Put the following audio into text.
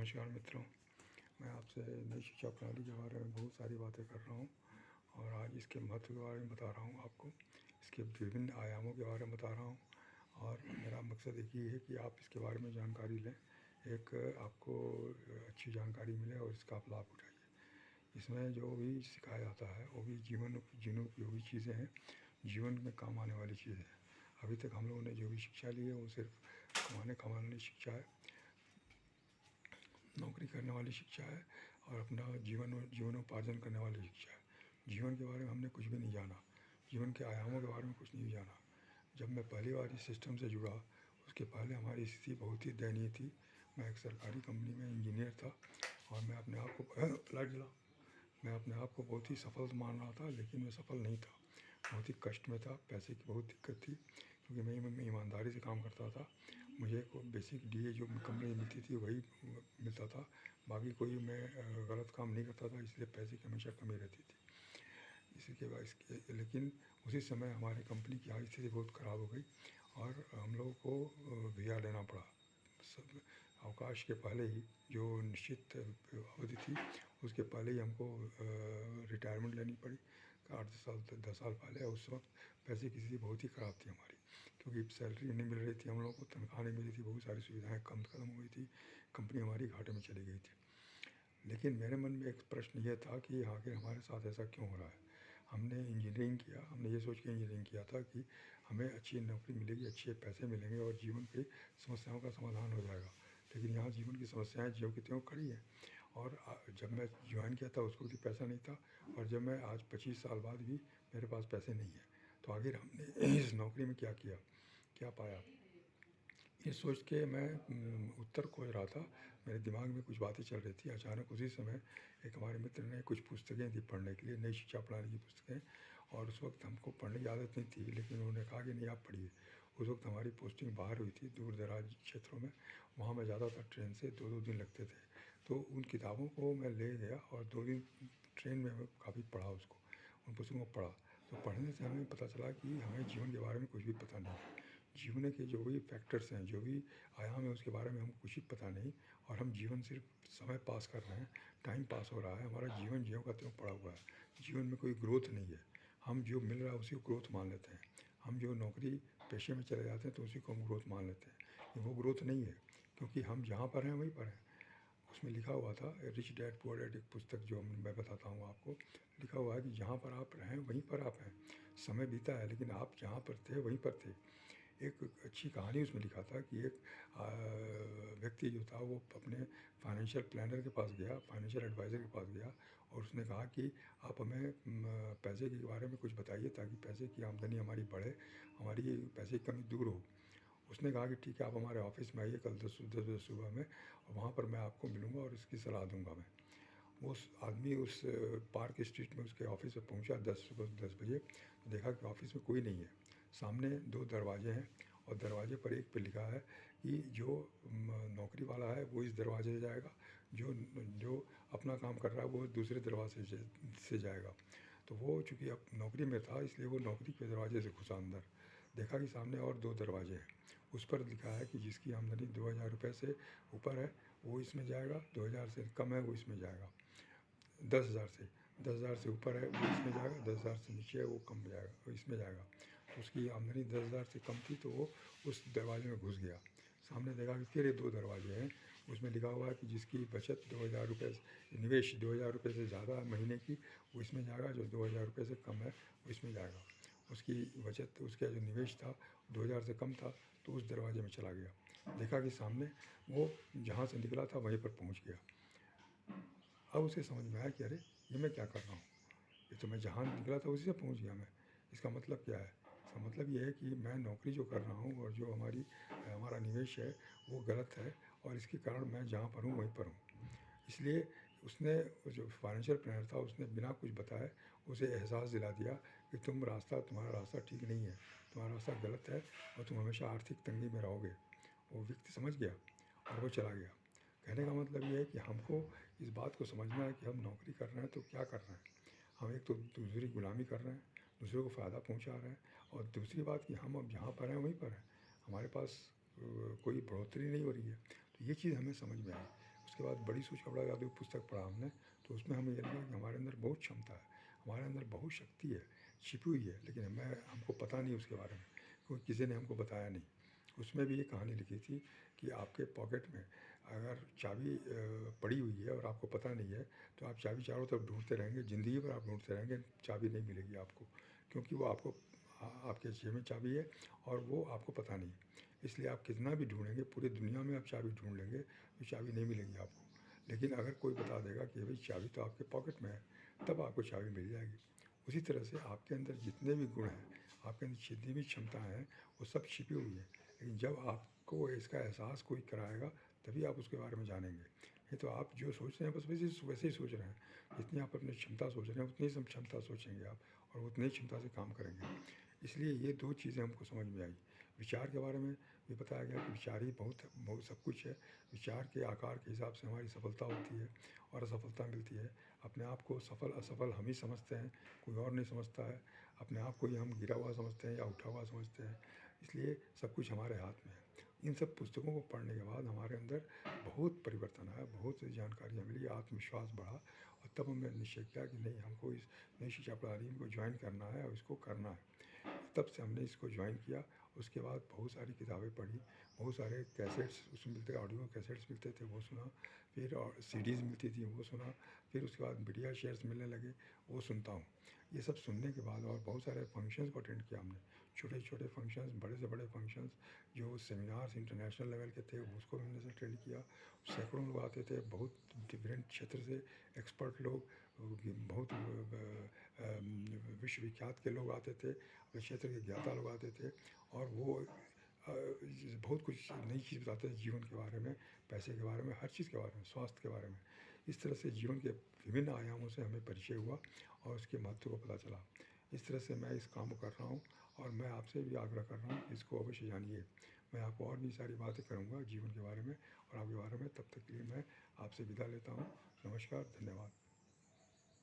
नमस्कार मित्रों, मैं आपसे नई शिक्षा प्रणाली के बारे में बहुत सारी बातें कर रहा हूँ और आज इसके महत्व के बारे में बता रहा हूँ आपको। इसके विभिन्न आयामों के बारे में बता रहा हूँ और मेरा मकसद एक ही है कि आप इसके बारे में जानकारी लें, एक आपको अच्छी जानकारी मिले और इसका आप लाभ उठाइए। इसमें जो भी सिखाया जाता है वो भी जीवन उपयोगी चीज़ें हैं, जीवन में काम आने वाली चीज़ें हैं। अभी तक हम लोगों ने जो भी शिक्षा ली है वो सिर्फ कमाने की शिक्षा है, नौकरी करने वाली शिक्षा है और अपना जीवनोपार्जन करने वाली शिक्षा है। जीवन के बारे में हमने कुछ भी नहीं जाना, जीवन के आयामों के बारे में कुछ नहीं जाना। जब मैं पहली बार इस सिस्टम से जुड़ा, उसके पहले हमारी स्थिति बहुत ही दयनीय थी। मैं एक सरकारी कंपनी में इंजीनियर था और मैं अपने आप को लाइट जला मैं अपने आप को बहुत ही सफल मान रहा था, लेकिन मैं सफल नहीं था। बहुत ही कष्ट में था, पैसे की बहुत दिक्कत थी क्योंकि मैं ईमानदारी से काम करता था। मुझे को बेसिक डीए जो कंपनी मिलती थी वही मिलता था, बाकी कोई मैं गलत काम नहीं करता था, इसलिए पैसे की हमेशा कमी रहती थी। इसी के बाद इसके लेकिन उसी समय हमारी कंपनी की स्थिति बहुत ख़राब हो गई और हम लोगों को वीजा लेना पड़ा। सब अवकाश के पहले ही, जो निश्चित अवधि थी उसके पहले ही हमको रिटायरमेंट लेनी पड़ी। 8 साल 10 साल पहले। उस वक्त पैसे की स्थिति बहुत ही ख़राब थी हमारी, क्योंकि सैलरी नहीं मिल रही थी, हम लोगों को तनख्वाह नहीं मिली थी, बहुत सारी सुविधाएं खत्म हो गई थी, कंपनी हमारी घाटे में चली गई थी। लेकिन मेरे मन में एक प्रश्न ये था कि आखिर हमारे साथ ऐसा क्यों हो रहा है। हमने इंजीनियरिंग किया, हमने ये सोच के इंजीनियरिंग किया था कि हमें अच्छी नौकरी मिलेगी, अच्छे पैसे मिलेंगे और जीवन की समस्याओं का समाधान हो जाएगा। लेकिन यहाँ जीवन की समस्याएं ज्यों की त्यों खड़ी हैं। और जब मैं ज्वाइन किया था उसको भी पैसा नहीं था, और जब मैं आज 25 साल बाद भी मेरे पास पैसे नहीं है। तो आखिर हमने इस नौकरी में क्या किया, क्या पाया, ये सोच के मैं उत्तर खोज रहा था। मेरे दिमाग में कुछ बातें चल रही थी। अचानक उसी समय एक हमारे मित्र ने कुछ पुस्तकें दी पढ़ने के लिए, नई शिक्षा प्रणाली की पुस्तकें। और उस वक्त हमको पढ़ने की आदत नहीं थी, लेकिन उन्होंने कहा कि नहीं आप पढ़िए। उस वक्त हमारी पोस्टिंग बाहर हुई थी, दूर दराज क्षेत्रों में। वहाँ मैं ज़्यादा था, ट्रेन से 2-2 दिन लगते थे। तो उन किताबों को मैं ले गया और 2 दिन ट्रेन में मैं काफ़ी पढ़ा उसको, उन पुस्तकों को पढ़ा। तो पढ़ने से हमें पता चला कि हमें जीवन के बारे में कुछ भी पता नहीं है। जीवन के जो भी फैक्टर्स हैं, जो भी आयाम है, उसके बारे में हमको कुछ भी पता नहीं। और हम जीवन सिर्फ समय पास कर रहे हैं, टाइम पास हो रहा है, हमारा जीवन ज्यों का त्यों पड़ा हुआ है। जीवन में कोई ग्रोथ नहीं है। हम जो मिल रहा है उसी को ग्रोथ मान लेते हैं। हम जो नौकरी पेशे में चले जाते हैं तो उसी को हम ग्रोथ मान लेते हैं। वो ग्रोथ नहीं है, क्योंकि हम जहाँ पर हैं वहीं पर हैं। उसमें लिखा हुआ था, रिच डैड पुअर डैड, एक पुस्तक जो मैं बताता हूँ आपको, लिखा हुआ है कि जहाँ पर आप रहें वहीं पर आप हैं। समय बीता है लेकिन आप जहाँ पर थे वहीं पर थे। एक अच्छी कहानी उसमें लिखा था कि एक व्यक्ति जो था वो अपने फाइनेंशियल प्लानर के पास गया, फाइनेंशियल एडवाइज़र के पास गया, और उसने कहा कि आप हमें पैसे के बारे में कुछ बताइए ताकि पैसे की आमदनी हमारी बढ़े, हमारी पैसे की कमी दूर हो। उसने कहा कि ठीक है, आप हमारे ऑफिस में आइए कल 10 बजे सुबह में, और वहाँ पर मैं आपको मिलूँगा और इसकी सलाह दूँगा मैं। वो उस आदमी उस पार्क स्ट्रीट में उसके ऑफिस में पहुंचा सुबह 10 बजे। तो देखा कि ऑफिस में कोई नहीं है। सामने 2 दरवाजे हैं और दरवाजे पर एक पे लिखा है कि जो नौकरी वाला है वो इस दरवाजे से जाएगा, जो जो अपना काम कर रहा है वो दूसरे दरवाजे से जाएगा। तो वो चूँकि अब नौकरी में था इसलिए वो नौकरी के दरवाजे से घुसा अंदर। देखा कि सामने और 2 दरवाजे हैं। उस पर लिखा है कि जिसकी आमदनी 2000 रुपये से ऊपर है वो इसमें जाएगा, 2000 से कम है वो इसमें जाएगा। 10,000 से ऊपर है वो इसमें जाएगा, 10,000 से नीचे है वो कम जाएगा, वो इसमें जाएगा। तो उसकी आमदनी 10,000 से कम थी तो वो उस दरवाजे में घुस गया। सामने देखा कि फिर ये 2 दरवाजे हैं, उसमें लिखा हुआ है कि जिसकी बचत 2000 रुपये, निवेश 2000 रुपये से ज़्यादा है महीने की, वो इसमें जाएगा, जो 2000 रुपये से कम है वो इसमें जाएगा। उसकी बचत, उसका जो निवेश था 2000 से कम था तो उस दरवाजे में चला गया। देखा कि सामने वो जहाँ से निकला था वहीं पर पहुँच गया। अब उसे समझ में आया कि अरे ये मैं क्या कर रहा हूँ, ये तो मैं जहाँ निकला था उसी से पहुँच गया मैं। इसका मतलब क्या है? इसका मतलब ये है कि मैं नौकरी जो कर रहा हूँ और जो हमारा निवेश है वो गलत है, और इसके कारण मैं जहाँ पर हूँ वहीं पर हूँ। इसलिए उसने, जो फाइनेंशियल प्लानर था, उसने बिना कुछ बताए उसे एहसास दिला दिया कि तुम्हारा रास्ता ठीक नहीं है, तुम्हारा रास्ता गलत है और तुम हमेशा आर्थिक तंगी में रहोगे। वो व्यक्ति समझ गया और वो चला गया। कहने का मतलब ये है कि हमको इस बात को समझना है कि हम नौकरी कर रहे हैं तो क्या कर रहे हैं। हम एक तो दूसरी गुलामी कर रहे हैं, दूसरों को फ़ायदा पहुंचा रहे हैं, और दूसरी बात कि हम अब जहाँ पर हैं वहीं पर हैं, हमारे पास कोई बढ़ोतरी नहीं हो रही है। तो ये चीज़ हमें समझ में आई। उसके बाद बड़ी सोच का बड़ा जादू पुस्तक पढ़ा हमने, तो उसमें हमें ये लगा कि हमारे अंदर बहुत क्षमता है, हमारे अंदर बहुत शक्ति है, छिपी हुई है, लेकिन हमको पता नहीं उसके बारे में, क्योंकि किसी ने हमको बताया नहीं। उसमें भी ये कहानी लिखी थी कि आपके पॉकेट में अगर चाबी पड़ी हुई है और आपको पता नहीं है, तो आप चाबी चारों तरफ ढूँढते रहेंगे, ज़िंदगी भर आप ढूँढते रहेंगे, चाबी नहीं मिलेगी आपको, क्योंकि वो आपके जेब में चाबी है और वो आपको पता नहीं। इसलिए आप कितना भी ढूँढेंगे, पूरी दुनिया में आप चाबी ढूँढ लेंगे, तो चाबी नहीं मिलेगी आपको। लेकिन अगर कोई बता देगा कि भई चाबी तो आपके पॉकेट में है, तब आपको चाबी मिल जाएगी। उसी तरह से आपके अंदर जितने भी गुण हैं, आपके अंदर जितनी भी क्षमताएँ हैं, वो सब छिपी हुई हैं। लेकिन जब आपको इसका एहसास कोई कराएगा, तभी आप उसके बारे में जानेंगे। नहीं तो आप जो सोच रहे हैं बस वैसे ही सोच रहे हैं। जितनी आप अपनी क्षमता सोच रहे हैं, उतनी ही क्षमता सोचेंगे आप और उतनी ही क्षमता से काम करेंगे। इसलिए ये 2 चीज़ें हमको समझ में आई। विचार के बारे में भी बताया गया कि विचार ही बहुत बहुत सब कुछ है। विचार के आकार के हिसाब से हमारी सफलता होती है और असफलता मिलती है। अपने आप को सफल असफल हम ही समझते हैं, कोई और नहीं समझता है। अपने आप को ही हम गिरा हुआ समझते हैं या उठा हुआ समझते हैं। इसलिए सब कुछ हमारे हाथ में है। इन सब पुस्तकों को पढ़ने के बाद हमारे अंदर बहुत परिवर्तन आया, बहुत सी जानकारियाँ मिली, आत्मविश्वास बढ़ा और तब हमने निश्चय किया कि नहीं, हमको इस नई शिक्षा प्रणाली को ज्वाइन करना है और इसको करना है। तब से हमने इसको ज्वाइन किया। उसके बाद बहुत सारी किताबें पढ़ी, बहुत सारे कैसेट्स उसमें मिलते, ऑडियो कैसेट्स मिलते थे, वो सुना। फिर और सीडीज़ मिलती थी, वो सुना। फिर उसके बाद मीडिया शेयर्स मिलने लगे, वो सुनता हूँ। ये सब सुनने के बाद और बहुत सारे फंक्शंस को अटेंड किया हमने, छोटे-छोटे फंक्शंस, बड़े से बड़े फंक्शंस, जो सेमिनार्स इंटरनेशनल लेवल के थे, उसको भी हमने अटेंड किया। सैकड़ों लोग आते थे, बहुत डिफरेंट क्षेत्र से एक्सपर्ट लोग, बहुत विश्वविख्यात के लोग आते थे, अपने क्षेत्र के ज्ञाता लोग आते थे और वो बहुत कुछ नई चीज़ बताते थे जीवन के बारे में, पैसे के बारे में, हर चीज़ के बारे में, स्वास्थ्य के बारे में। इस तरह से जीवन के विभिन्न आयामों से हमें परिचय हुआ और उसके महत्व को पता चला। इस तरह से मैं इस काम को कर रहा हूँ और मैं आपसे भी आग्रह कर रहा हूँ कि इसको अवश्य जानिए। मैं आपको और भी सारी बातें करूँगा जीवन के बारे में और आपके बारे में। तब तक के लिए मैं आपसे विदा लेता हूँ। नमस्कार, धन्यवाद।